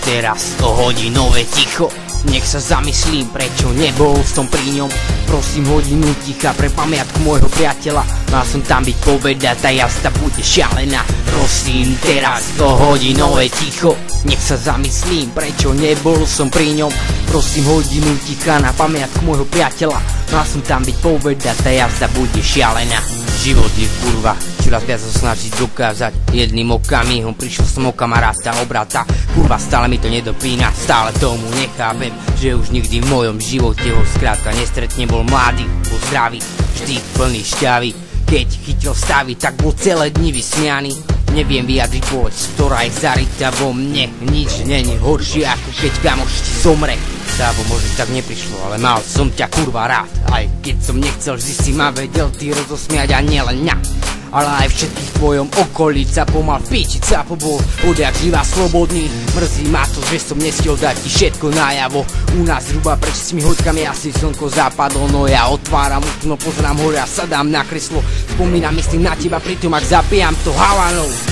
teraz o hodinové ticho. Nech sa zamyslím, prečo nebol som pri ňom. Prosím hodinu ticha pre pamiatku môjho priateľa. Mal som tam byť povedať, tá jazda bude šialená. Prosím teraz o hodinové ticho. Nech sa zamyslím, prečo nebol som pri ňom. Prosím hodinu ticha na pamiatku môjho priateľa. Mal som tam byť povedať, tá jazda bude šialená. Život je kurva, čoraz viac sa snažiť dokázať. Jedným okamihom prišiel som o kamaráta, obrata. Kurva, stále mi to nedopína, stále tomu nechápem, že už nikdy v mojom živote ho skrátka nestretne. Bol mladý, bol zdravý, vždy plný šťavy. Keď chytil stavy, tak bol celé dni vysmianý. Neviem vyjadriť pôvod, ktorá je zarita vo mne. Nič není horšie, ako keď kamoš ti zomre. Sábo, možno tak neprišlo, ale mal som ťa kurva rád. Aj keď som nechcel, vždy si ma vedel ty rozosmiať a nielen mňa, ale aj všetkých v tvojom okolí. Capo mal píčiť, Capo bol odjak živá slobodný. Mrzí ma to, že som nestiel dať ti všetko najavo. U nás zhruba pred 6 hodkami asi slnko zapadlo. No ja otváram okno, pozerám hore a sadám na kreslo. Spomínam, myslím na teba pritom, ak zapijam to havanou.